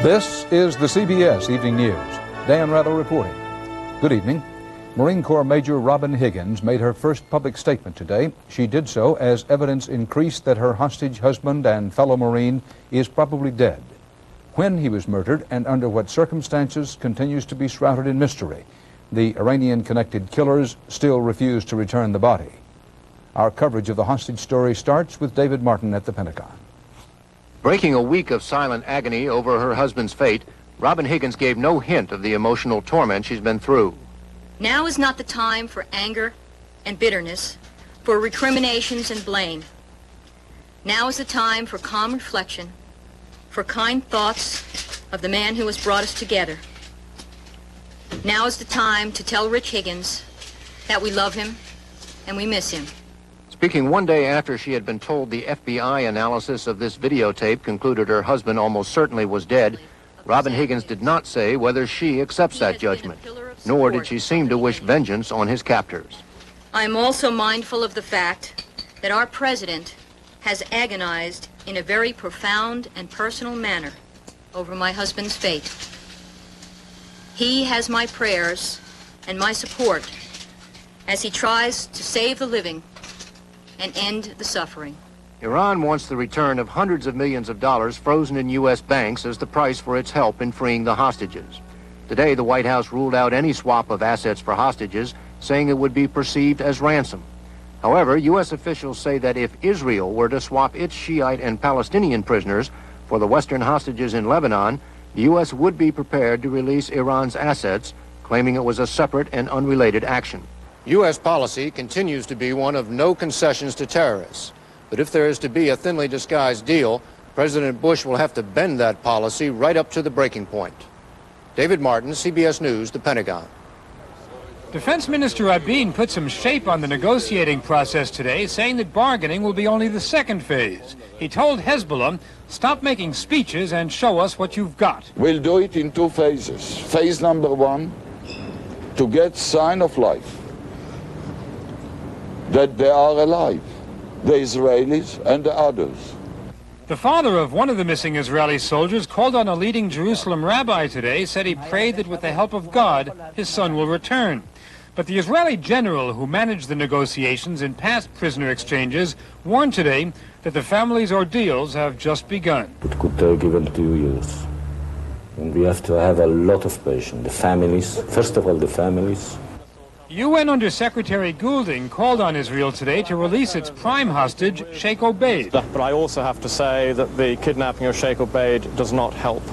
This is the CBS Evening News. Dan Rather reporting. Good evening. Marine Corps Major Robin Higgins made her first public statement today. She did so as evidence increased that her hostage husband and fellow Marine is probably dead. When he was murdered and under what circumstances continues to be shrouded in mystery. The Iranian-connected killers still refuse to return the body. Our coverage of the hostage story starts with David Martin at the Pentagon. Breaking a week of silent agony over her husband's fate, Robin Higgins gave no hint of the emotional torment she's been through. Now is not the time for anger and bitterness, for recriminations and blame. Now is the time for calm reflection, for kind thoughts of the man who has brought us together. Now is the time to tell Rich Higgins that we love him and we miss him. Speaking one day after she had been told the FBI analysis of this videotape concluded her husband almost certainly was dead, Robin Higgins did not say whether she accepts that judgment, nor did she seem to wish vengeance on his captors. I am also mindful of the fact that our president has agonized in a very profound and personal manner over my husband's fate. He has my prayers and my support as he tries to save the living and end the suffering. Iran wants the return of hundreds of millions of dollars frozen in U.S. banks as the price for its help in freeing the hostages. Today, the White House ruled out any swap of assets for hostages, saying it would be perceived as ransom. However, U.S. officials say that if Israel were to swap its Shiite and Palestinian prisoners for the Western hostages in Lebanon, the U.S. would be prepared to release Iran's assets, claiming it was a separate and unrelated action. U.S. policy continues to be one of no concessions to terrorists. But if there is to be a thinly disguised deal, President Bush will have to bend that policy right up to the breaking point. David Martin, CBS News, the Pentagon. Defense Minister Rabin put some shape on the negotiating process today, saying that bargaining will be only the second phase. He told Hezbollah, stop making speeches and show us what you've got. We'll do it in two phases. Phase number one, to get sign of life, that they are alive, the Israelis and the others. The father of one of the missing Israeli soldiers called on a leading Jerusalem rabbi today, said he prayed that with the help of God, his son will return. But the Israeli general who managed the negotiations in past prisoner exchanges warned today that the family's ordeals have just begun. It could take even 2 years. And we have to have a lot of patience. The families, first of all the families. UN Under-Secretary Goulding called on Israel today to release its prime hostage, Sheikh Obaid. But I also have to say that the kidnapping of Sheikh Obaid does not help.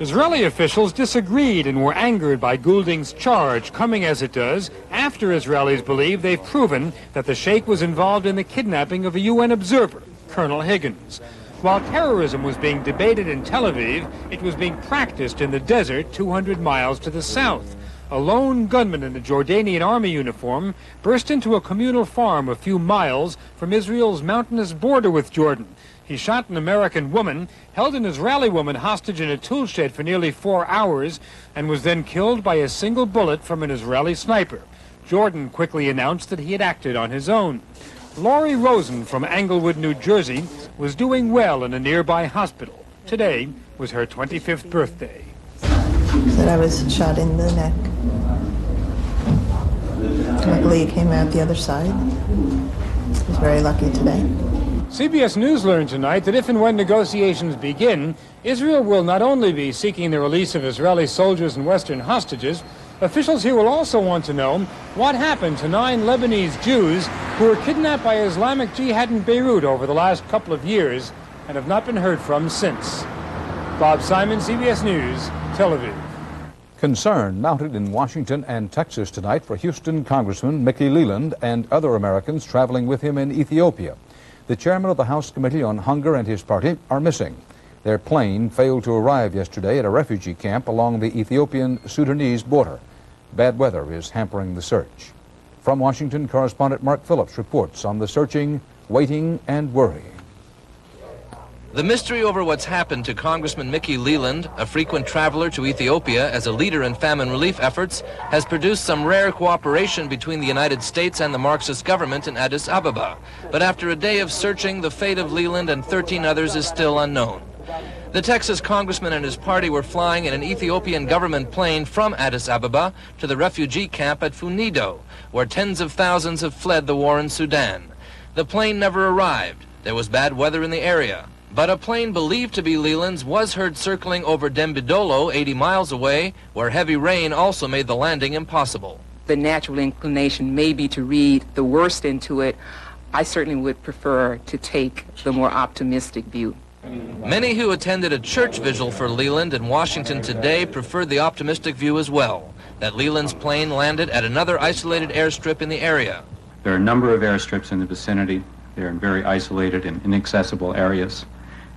Israeli officials disagreed and were angered by Goulding's charge, coming as it does after Israelis believe they've proven that the Sheikh was involved in the kidnapping of a UN observer, Colonel Higgins. While terrorism was being debated in Tel Aviv, it was being practiced in the desert 200 miles to the south. A lone gunman in a Jordanian army uniform burst into a communal farm a few miles from Israel's mountainous border with Jordan. He shot an American woman, held an Israeli woman hostage in a tool shed for nearly 4 hours, and was then killed by a single bullet from an Israeli sniper. Jordan quickly announced that he had acted on his own. Laurie Rosen from Englewood, New Jersey, was doing well in a nearby hospital. Today was her 25th birthday. That I was shot in the neck. Luckily, it came out the other side. I was very lucky today. CBS News learned tonight that if and when negotiations begin, Israel will not only be seeking the release of Israeli soldiers and Western hostages, officials here will also want to know what happened to 9 Lebanese Jews who were kidnapped by Islamic Jihad in Beirut over the last couple of years and have not been heard from since. Bob Simon, CBS News, Tel Aviv. Concern mounted in Washington and Texas tonight for Houston Congressman Mickey Leland and other Americans traveling with him in Ethiopia. The chairman of the House Committee on Hunger and his party are missing. Their plane failed to arrive yesterday at a refugee camp along the Ethiopian-Sudanese border. Bad weather is hampering the search. From Washington, correspondent Mark Phillips reports on the searching, waiting, and worrying. The mystery over what's happened to Congressman Mickey Leland, a frequent traveler to Ethiopia as a leader in famine relief efforts, has produced some rare cooperation between the United States and the Marxist government in Addis Ababa. But after a day of searching, the fate of Leland and 13 others is still unknown. The Texas congressman and his party were flying in an Ethiopian government plane from Addis Ababa to the refugee camp at Funido, where tens of thousands have fled the war in Sudan. The plane never arrived. There was bad weather in the area. But a plane believed to be Leland's was heard circling over Dembidolo, 80 miles away, where heavy rain also made the landing impossible. The natural inclination may be to read the worst into it. I certainly would prefer to take the more optimistic view. Many who attended a church vigil for Leland in Washington today preferred the optimistic view as well, that Leland's plane landed at another isolated airstrip in the area. There are a number of airstrips in the vicinity. They're in very isolated and inaccessible areas,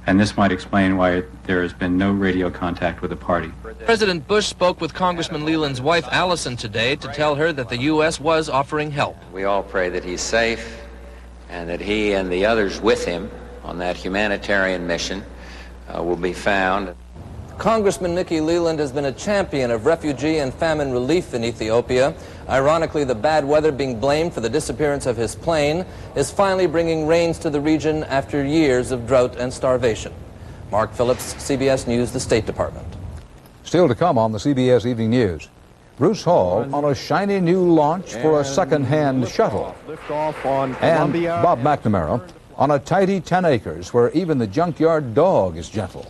and this might explain why there has been no radio contact with the party. President Bush spoke with Congressman Leland's wife, Allison, today to tell her that the U.S. was offering help. We all pray that he's safe and that he and the others with him on that humanitarian mission will be found. Congressman Mickey Leland has been a champion of refugee and famine relief in Ethiopia. Ironically, the bad weather being blamed for the disappearance of his plane is finally bringing rains to the region after years of drought and starvation. Mark Phillips, CBS News, the State Department. Still to come on the CBS Evening News. Bruce Hall on a shiny new launch for a second-hand shuttle. And Bob McNamara on a tidy 10 acres where even the junkyard dog is gentle.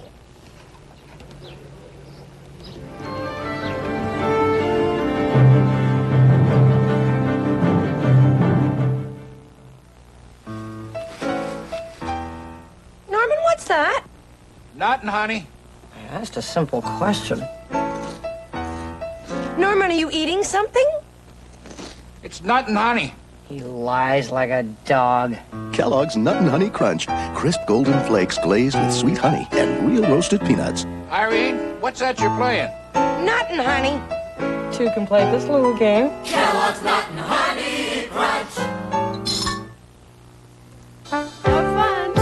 Norman, what's that? Nothing, honey. I asked a simple question. Norman, are you eating something? It's nothing, honey. He lies like a dog. Kellogg's Nut and Honey Crunch. Crisp golden flakes glazed with sweet honey and real roasted peanuts. Irene, what's that you're playing? Nut and honey. Two can play this little game. Kellogg's Nut and Honey Crunch. Have fun.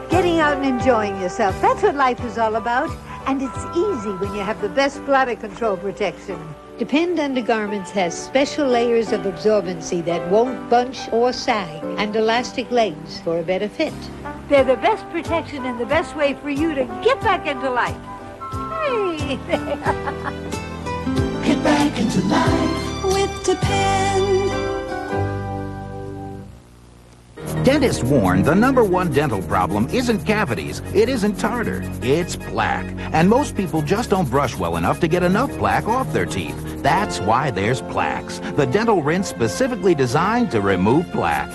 Getting out and enjoying yourself. That's what life is all about. And it's easy when you have the best bladder control protection. Depend Undergarments has special layers of absorbency that won't bunch or sag, and elastic legs for a better fit. They're the best protection and the best way for you to get back into life. Hey! Get back into life with Depend. Dentists warn the #1 dental problem isn't cavities, it isn't tartar, it's plaque. And most people just don't brush well enough to get enough plaque off their teeth. That's why there's Plaques, the dental rinse specifically designed to remove plaque.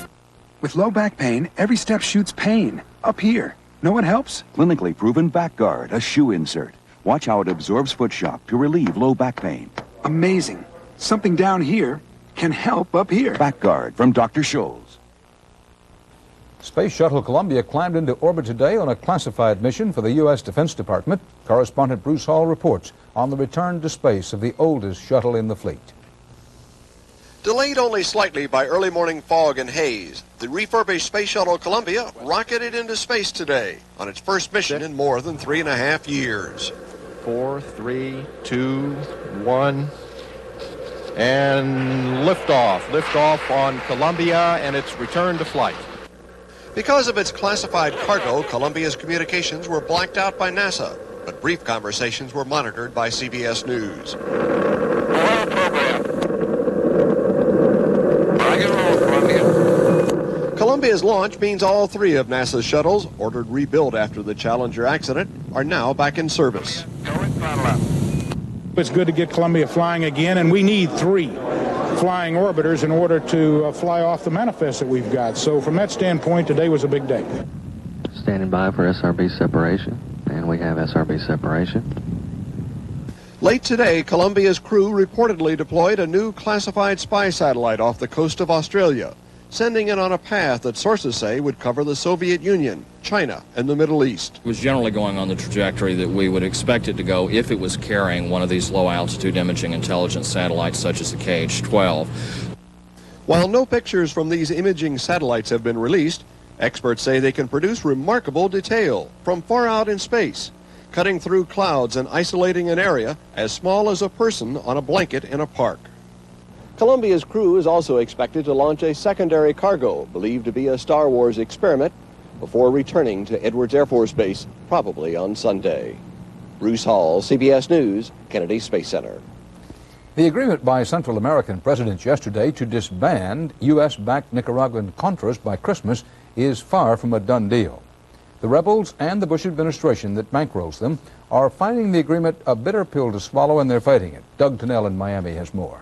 With low back pain, every step shoots pain. Up here. Know what helps? Clinically proven Back Guard, a shoe insert. Watch how it absorbs foot shock to relieve low back pain. Amazing. Something down here can help up here. Back Guard from Dr. Scholl's. Space Shuttle Columbia climbed into orbit today on a classified mission for the U.S. Defense Department. Correspondent Bruce Hall reports on the return to space of the oldest shuttle in the fleet. Delayed only slightly by early morning fog and haze, the refurbished Space Shuttle Columbia rocketed into space today on its first mission in more than 3.5 years. 4, 3, 2, 1, and liftoff. Liftoff on Columbia and its return to flight. Because of its classified cargo, Columbia's communications were blacked out by NASA, but brief conversations were monitored by CBS News. Columbia's launch means all 3 of NASA's shuttles, ordered rebuilt after the Challenger accident, are now back in service. It's good to get Columbia flying again, and we need 3 flying orbiters in order to fly off the manifest that we've got. So from that standpoint, today was a big day. Standing by for SRB separation, and we have SRB separation. Late today, Columbia's crew reportedly deployed a new classified spy satellite off the coast of Australia, sending it on a path that sources say would cover the Soviet Union, China, and the Middle East. It was generally going on the trajectory that we would expect it to go if it was carrying one of these low-altitude imaging intelligence satellites such as the KH-12. While no pictures from these imaging satellites have been released, experts say they can produce remarkable detail from far out in space, cutting through clouds and isolating an area as small as a person on a blanket in a park. Columbia's crew is also expected to launch a secondary cargo, believed to be a Star Wars experiment, before returning to Edwards Air Force Base, probably on Sunday. Bruce Hall, CBS News, Kennedy Space Center. The agreement by Central American presidents yesterday to disband U.S.-backed Nicaraguan Contras by Christmas is far from a done deal. The rebels and the Bush administration that bankrolls them are finding the agreement a bitter pill to swallow, and they're fighting it. Doug Tennell in Miami has more.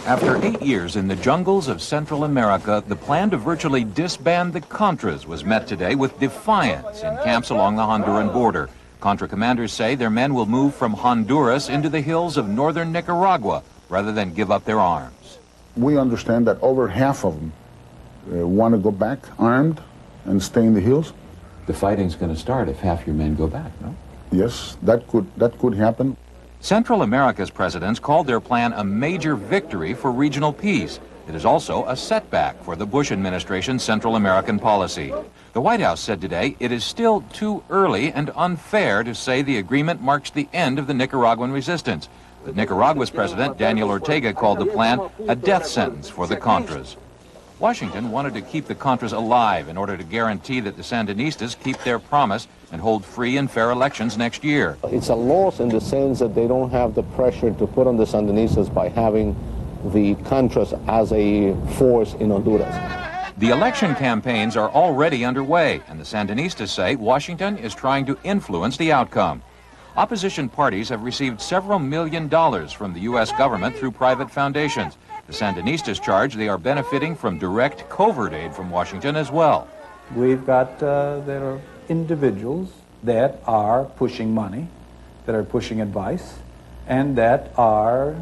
After 8 years in the jungles of Central America, the plan to virtually disband the Contras was met today with defiance in camps along the Honduran border. Contra commanders say their men will move from Honduras into the hills of northern Nicaragua rather than give up their arms. We understand that over half of them want to go back armed and stay in the hills. The fighting's going to start if half your men go back, no? Yes, that could happen. Central America's presidents called their plan a major victory for regional peace. It is also a setback for the Bush administration's Central American policy. The White House said today it is still too early and unfair to say the agreement marks the end of the Nicaraguan resistance. But Nicaragua's president, Daniel Ortega, called the plan a death sentence for the Contras. Washington wanted to keep the Contras alive in order to guarantee that the Sandinistas keep their promise and hold free and fair elections next year. It's a loss in the sense that they don't have the pressure to put on the Sandinistas by having the Contras as a force in Honduras. The election campaigns are already underway, and the Sandinistas say Washington is trying to influence the outcome. Opposition parties have received several $1 million from the U.S. government through private foundations. The Sandinistas charge they are benefiting from direct covert aid from Washington as well. We've got there are individuals that are pushing money, that are pushing advice, and that are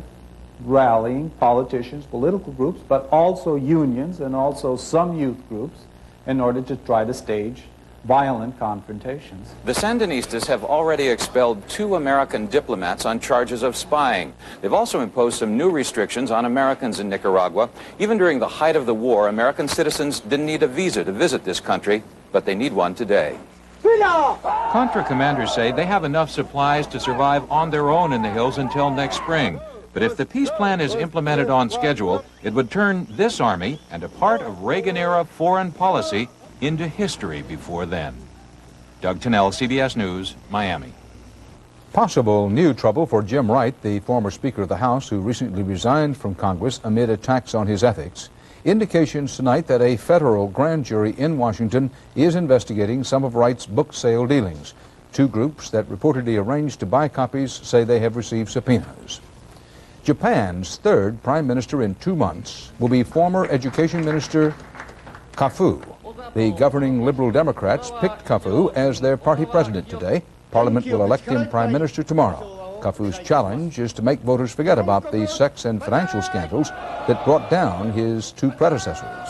rallying politicians, political groups, but also unions and also some youth groups in order to try to stage violent confrontations. The Sandinistas have already expelled 2 American diplomats on charges of spying. They've also imposed some new restrictions on Americans in Nicaragua. Even during the height of the war, American citizens didn't need a visa to visit this country, but they need one today. Contra commanders say they have enough supplies to survive on their own in the hills until next spring. But if the peace plan is implemented on schedule, it would turn this army and a part of Reagan-era foreign policy into history before then. Doug Tennell, CBS News, Miami. Possible new trouble for Jim Wright, the former Speaker of the House who recently resigned from Congress amid attacks on his ethics. Indications tonight that a federal grand jury in Washington is investigating some of Wright's book sale dealings. 2 groups that reportedly arranged to buy copies say they have received subpoenas. Japan's 3rd prime minister in 2 months will be former education minister Kafu. The governing Liberal Democrats picked Kafu as their party president today. Parliament will elect him prime minister tomorrow. Kafu's challenge is to make voters forget about the sex and financial scandals that brought down his 2 predecessors.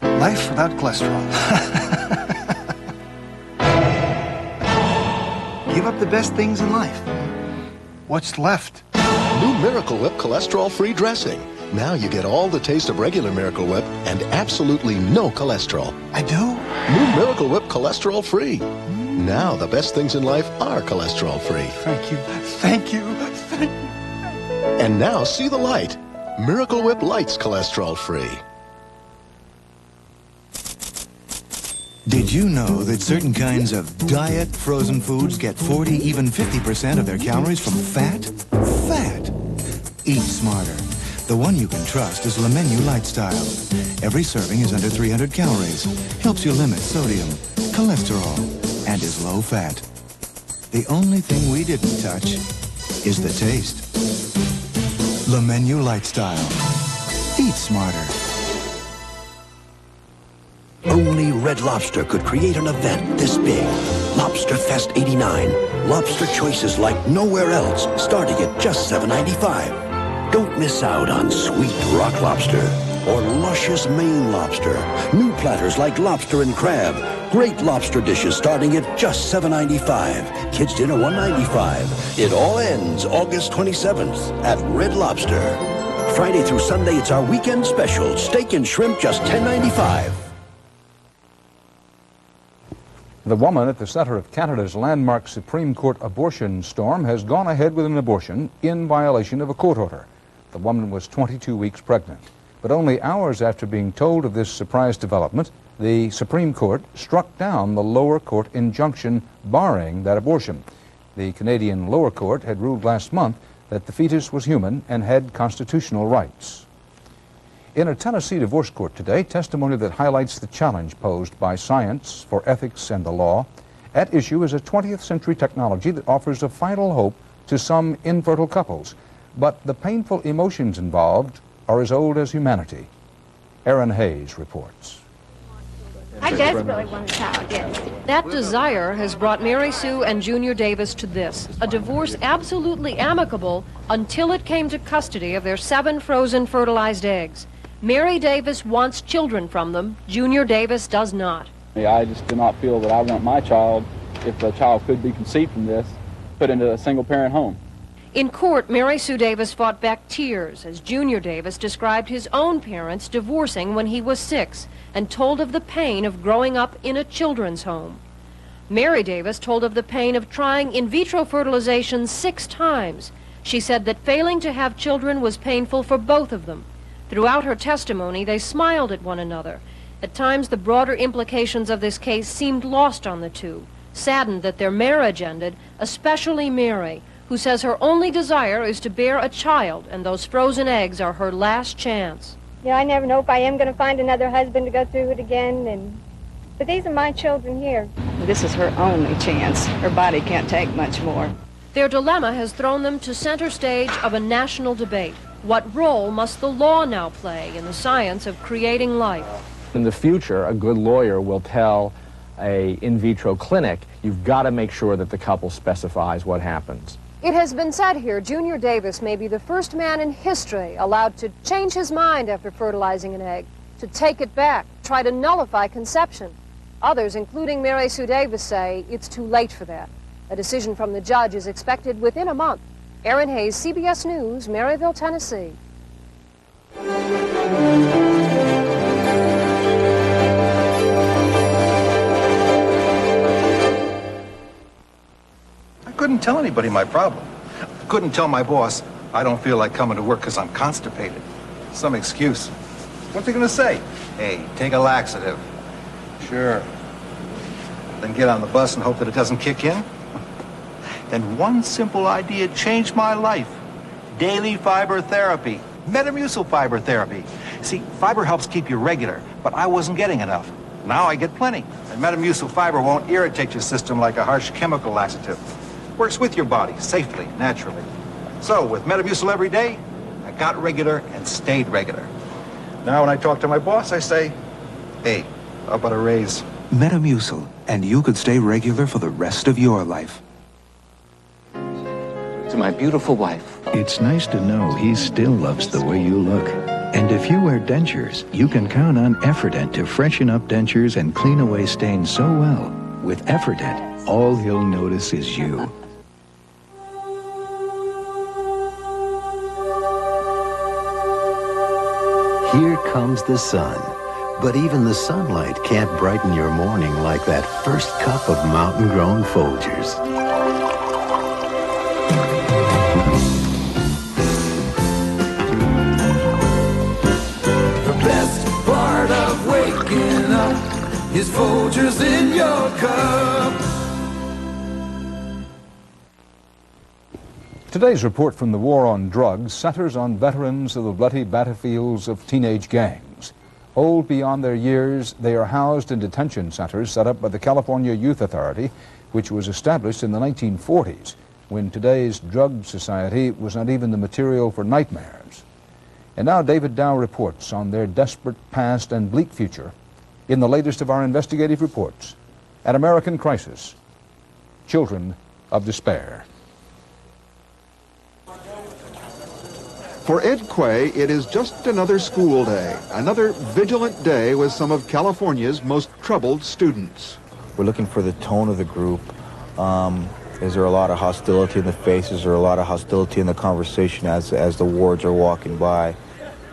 Life without cholesterol. Give up the best things in life. What's left? New Miracle Whip cholesterol-free dressing. Now you get all the taste of regular Miracle Whip and absolutely no cholesterol. I do? New Miracle Whip cholesterol-free. Now the best things in life are cholesterol-free. Thank you. Thank you. Thank you. And now see the light. Miracle Whip Light's cholesterol-free. Did you know that certain kinds of diet frozen foods get 40, even 50% of their calories from fat? Fat! Eat smarter. The one you can trust is Le Menu Lifestyle. Every serving is under 300 calories, helps you limit sodium, cholesterol, and is low fat. The only thing we didn't touch is the taste. Le Menu Lifestyle. Eat smarter. Only Red Lobster could create an event this big. Lobster Fest 89. Lobster choices like nowhere else, starting at just $7.95. Don't miss out on sweet rock lobster or luscious Maine lobster. New platters like lobster and crab. Great lobster dishes starting at just $7.95. Kids dinner $1.95. It all ends August 27th at Red Lobster. Friday through Sunday, it's our weekend special. Steak and shrimp just $10.95. The woman at the center of Canada's landmark Supreme Court abortion storm has gone ahead with an abortion in violation of a court order. The woman was 22 weeks pregnant. But only hours after being told of this surprise development, the Supreme Court struck down the lower court injunction barring that abortion. The Canadian lower court had ruled last month that the fetus was human and had constitutional rights. In a Tennessee divorce court today, testimony that highlights the challenge posed by science for ethics and the law. At issue is a 20th century technology that offers a final hope to some infertile couples. But the painful emotions involved are as old as humanity. Aaron Hayes reports. I desperately want a child, yes. That desire has brought Mary Sue and Junior Davis to this, a divorce absolutely amicable until it came to custody of their 7 frozen fertilized eggs. Mary Davis wants children from them. Junior Davis does not. I just do not feel that I want my child, if a child could be conceived from this, put into a single-parent home. In court, Mary Sue Davis fought back tears as Junior Davis described his own parents divorcing when he was 6 and told of the pain of growing up in a children's home. Mary Davis told of the pain of trying in vitro fertilization 6 times. She said that failing to have children was painful for both of them. Throughout her testimony, they smiled at one another. At times, the broader implications of this case seemed lost on the two, saddened that their marriage ended, especially Mary, who says her only desire is to bear a child, and those frozen eggs are her last chance. Yeah, I never know if I am going to find another husband to go through it again, but these are my children here. This is her only chance. Her body can't take much more. Their dilemma has thrown them to center stage of a national debate. What role must the law now play in the science of creating life? In the future, a good lawyer will tell a in vitro clinic, you've got to make sure that the couple specifies what happens. It has been said here, Junior Davis may be the first man in history allowed to change his mind after fertilizing an egg, to take it back, try to nullify conception. Others, including Mary Sue Davis, say it's too late for that. A decision from the judge is expected within a month. Aaron Hayes, CBS News, Maryville, Tennessee. I couldn't tell anybody my problem. I couldn't tell my boss, I don't feel like coming to work because I'm constipated. Some excuse. What's he going to say? Hey, take a laxative. Sure. Then get on the bus and hope that it doesn't kick in? Then one simple idea changed my life. Daily fiber therapy. Metamucil fiber therapy. See, fiber helps keep you regular, but I wasn't getting enough. Now I get plenty. And Metamucil fiber won't irritate your system like a harsh chemical laxative. Works with your body, safely, naturally. So, with Metamucil every day, I got regular and stayed regular. Now when I talk to my boss, I say, hey, how about a raise? Metamucil, and you could stay regular for the rest of your life. To my beautiful wife. It's nice to know he still loves the way you look. And if you wear dentures, you can count on Effordent to freshen up dentures and clean away stains so well. With Effordent, all he'll notice is you. Here comes the sun. But even the sunlight can't brighten your morning like that first cup of mountain-grown Folgers. The best part of waking up is Folgers in your cup. Today's report from the War on Drugs centers on veterans of the bloody battlefields of teenage gangs. Old beyond their years, they are housed in detention centers set up by the California Youth Authority, which was established in the 1940s, when today's drug society was not even the material for nightmares. And now David Dow reports on their desperate past and bleak future in the latest of our investigative reports, An American Crisis, Children of Despair. For Ed Quay, it is just another school day, another vigilant day with some of California's most troubled students. We're looking for the tone of the group. Is there a lot of hostility in the faces or a lot of hostility in the conversation as the wards are walking by?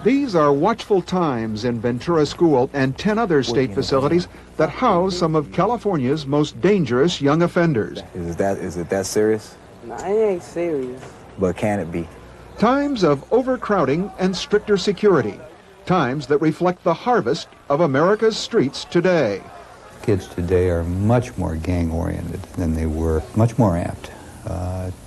These are watchful times in Ventura School and 10 other state facilities that house some of California's most dangerous young offenders. Is it that serious? No, it ain't serious. But can it be? Times of overcrowding and stricter security. Times that reflect the harvest of America's streets today. Kids today are much more gang-oriented than they were, much more apt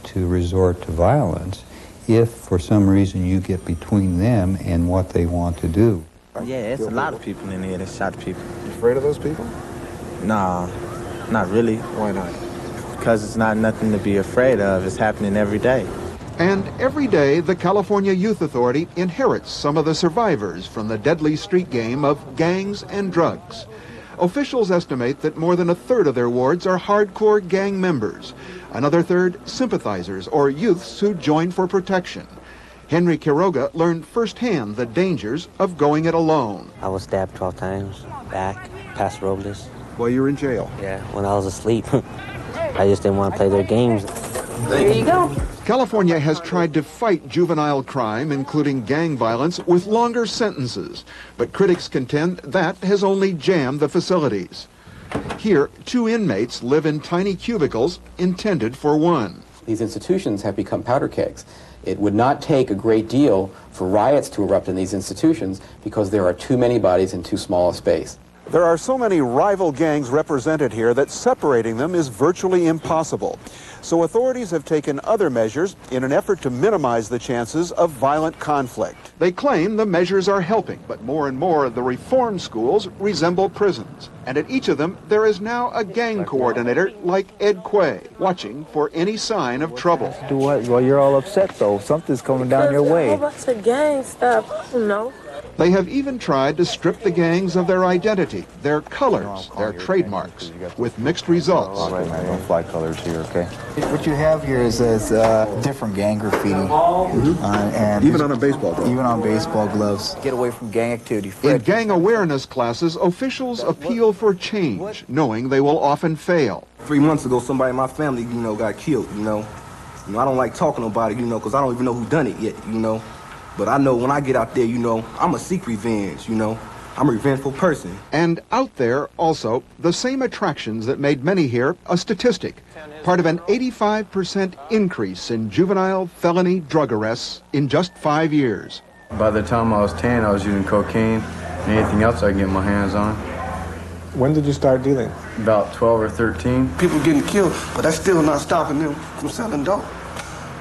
to resort to violence if for some reason you get between them and what they want to do. Yeah, it's a lot of people in here that shot people. You afraid of those people? Nah, not really. Why not? Because it's not nothing to be afraid of. It's happening every day. And every day, the California Youth Authority inherits some of the survivors from the deadly street game of gangs and drugs. Officials estimate that more than a third of their wards are hardcore gang members. Another third, sympathizers or youths who join for protection. Henry Quiroga learned firsthand the dangers of going it alone. I was stabbed 12 times, back, past Robles. While you were in jail? Yeah, when I was asleep. I just didn't want to play their games. There you go. California has tried to fight juvenile crime, including gang violence, with longer sentences. But critics contend that has only jammed the facilities. Here, 2 inmates live in tiny cubicles intended for one. These institutions have become powder kegs. It would not take a great deal for riots to erupt in these institutions because there are too many bodies in too small a space. There are so many rival gangs represented here that separating them is virtually impossible. So authorities have taken other measures in an effort to minimize the chances of violent conflict. They claim the measures are helping, but more and more of the reform schools resemble prisons. And at each of them, there is now a gang coordinator like Ed Quay, watching for any sign of trouble. Do what? Well, you're all upset, though. Something's coming down your way. What's a gang stuff? I don't know. They have even tried to strip the gangs of their identity, their colors, their trademarks, with mixed results. All right, man, don't fly colors here, okay? What you have here is different gang graffiti. And even on a baseball glove. Even on baseball gloves. Get away from gang activity. In gang awareness classes, officials appeal for change, knowing they will often fail. 3 months ago, somebody in my family, got killed, I don't like talking about it, because I don't even know who done it yet, But I know when I get out there, I'm a seek revenge, I'm a revengeful person. And out there, also, the same attractions that made many here a statistic, part of an 85% increase in juvenile felony drug arrests in just 5 years. By the time I was 10, I was using cocaine and anything else I could get my hands on. When did you start dealing? About 12 or 13. People getting killed, but that's still not stopping them from selling dope.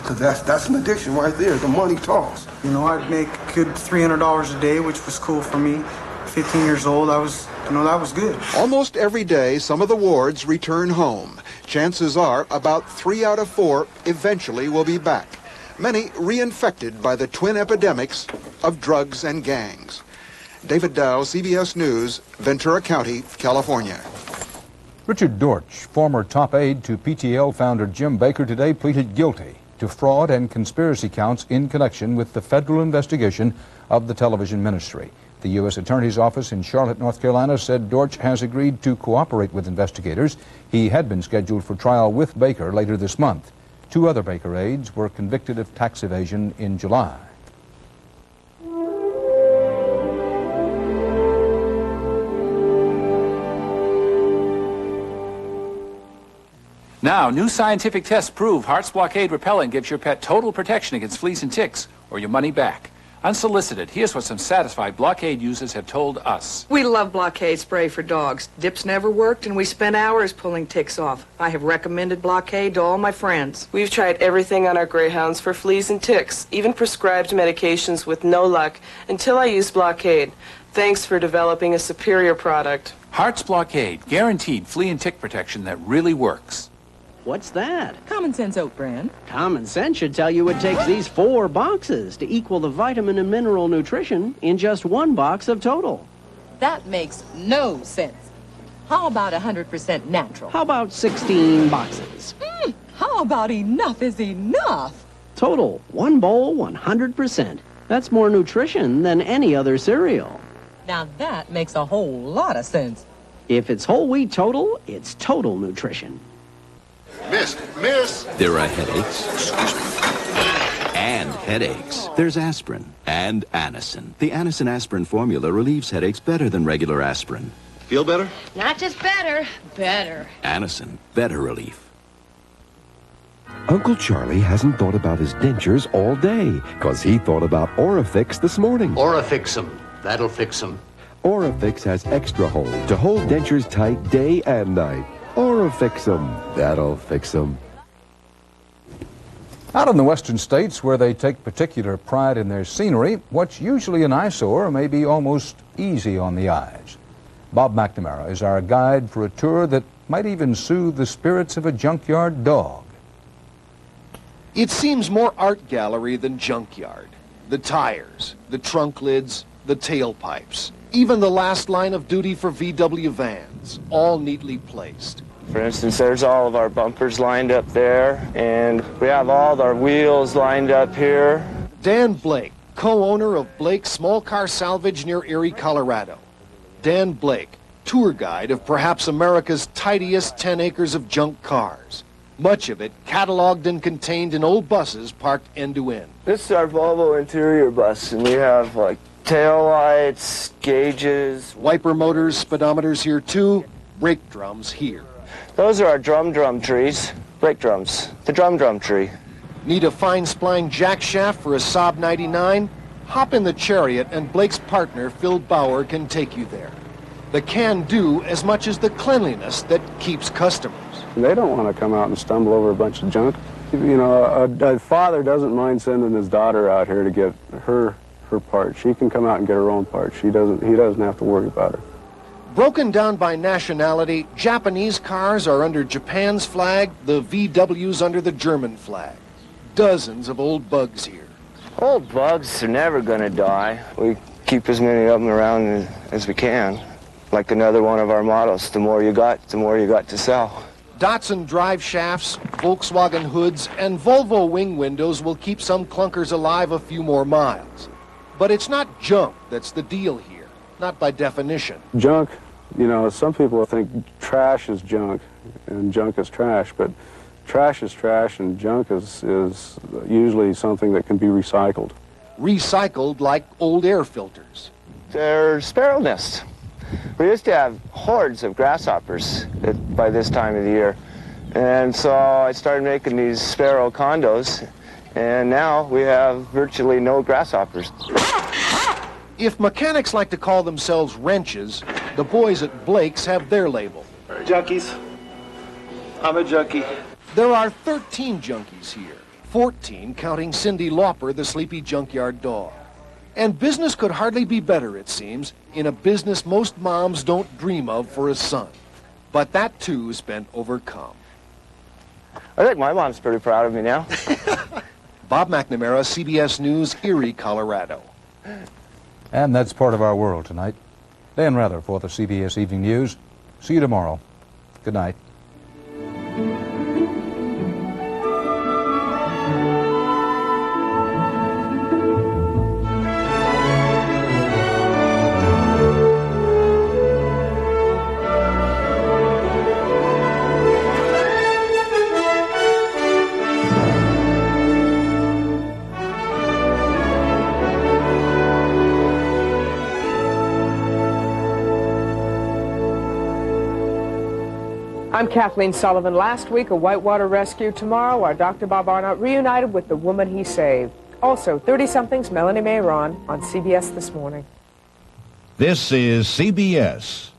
Because that's an addiction right there. The money talks. I'd make a good $300 a day, which was cool for me. 15 years old, that was good. Almost every day, some of the wards return home. Chances are about 3 out of 4 eventually will be back. Many reinfected by the twin epidemics of drugs and gangs. David Dow, CBS News, Ventura County, California. Richard Dortch, former top aide to PTL founder Jim Baker, today pleaded guilty to fraud and conspiracy counts in connection with the federal investigation of the television ministry. The U.S. Attorney's Office in Charlotte, North Carolina, said Dortch has agreed to cooperate with investigators. He had been scheduled for trial with Baker later this month. 2 other Baker aides were convicted of tax evasion in July. Now, new scientific tests prove Heart's Blockade Repellent gives your pet total protection against fleas and ticks, or your money back. Unsolicited, here's what some satisfied Blockade users have told us. We love Blockade spray for dogs. Dips never worked, and we spent hours pulling ticks off. I have recommended Blockade to all my friends. We've tried everything on our greyhounds for fleas and ticks, even prescribed medications with no luck, until I used Blockade. Thanks for developing a superior product. Heart's Blockade, guaranteed flea and tick protection that really works. What's that? Common Sense Oat Bran. Common sense should tell you it takes these 4 boxes to equal the vitamin and mineral nutrition in just 1 box of Total. That makes no sense. How about 100% natural? How about 16 boxes? How about enough is enough? Total, 1 bowl, 100%. That's more nutrition than any other cereal. Now that makes a whole lot of sense. If it's whole wheat Total, it's total nutrition. Miss! There are headaches, and headaches. There's aspirin and Anacin. The Anacin aspirin formula relieves headaches better than regular aspirin. Feel better? Not just better, better. Anacin, better relief. Uncle Charlie hasn't thought about his dentures all day, because he thought about Orifix this morning. Orifix 'em. That'll fix 'em. Orifix has extra hold to hold dentures tight day and night. Orifix 'em. That'll fix 'em. Out in the western states, where they take particular pride in their scenery, what's usually an eyesore may be almost easy on the eyes. Bob McNamara is our guide for a tour that might even soothe the spirits of a junkyard dog. It seems more art gallery than junkyard. The tires, the trunk lids, the tailpipes, even the last line of duty for VW vans, all neatly placed. For instance, there's all of our bumpers lined up there, and we have all our wheels lined up here. Dan Blake, co-owner of Blake's Small Car Salvage near Erie, Colorado. Dan Blake, tour guide of perhaps America's tidiest 10 acres of junk cars. Much of it cataloged and contained in old buses parked end to end. This is our Volvo interior bus, and we have like tail lights, gauges. Wiper motors, speedometers here too, brake drums here. Those are our drum trees, brake drums, the drum tree. Need a fine spline jack shaft for a Saab 99? Hop in the Chariot and Blake's partner, Phil Bauer, can take you there. The can-do as much as the cleanliness that keeps customers. They don't want to come out and stumble over a bunch of junk. You know, a father doesn't mind sending his daughter out here to get her part. She can come out and get her own part. He doesn't have to worry about her. Broken down by nationality, Japanese cars are under Japan's flag, the VW's under the German flag. Dozens of old bugs here. Old bugs are never going to die. We keep as many of them around as we can. Like another one of our mottos, the more you got to sell. Datsun drive shafts, Volkswagen hoods, and Volvo wing windows will keep some clunkers alive a few more miles. But it's not junk that's the deal here, not by definition. Junk, you know, some people think trash is junk and junk is trash, but trash is trash and junk is usually something that can be recycled. Recycled like old air filters. They're sparrow nests. We used to have hordes of grasshoppers by this time of the year. And so I started making these sparrow condos, and now we have virtually no grasshoppers. If mechanics like to call themselves wrenches, the boys at Blake's have their label. Junkies. I'm a junkie. There are 13 junkies here, 14 counting Cindy Lauper, the sleepy junkyard dog. And business could hardly be better, it seems, in a business most moms don't dream of for a son. But that, too, has been overcome. I think my mom's pretty proud of me now. Bob McNamara, CBS News, Erie, Colorado. And that's part of our world tonight. Dan Rather for the CBS Evening News. See you tomorrow. Good night. I'm Kathleen Sullivan. Last week, a whitewater rescue. Tomorrow, our Dr. Bob Arnott reunited with the woman he saved. Also, 30-somethings Melanie Mayron on CBS This Morning. This is CBS.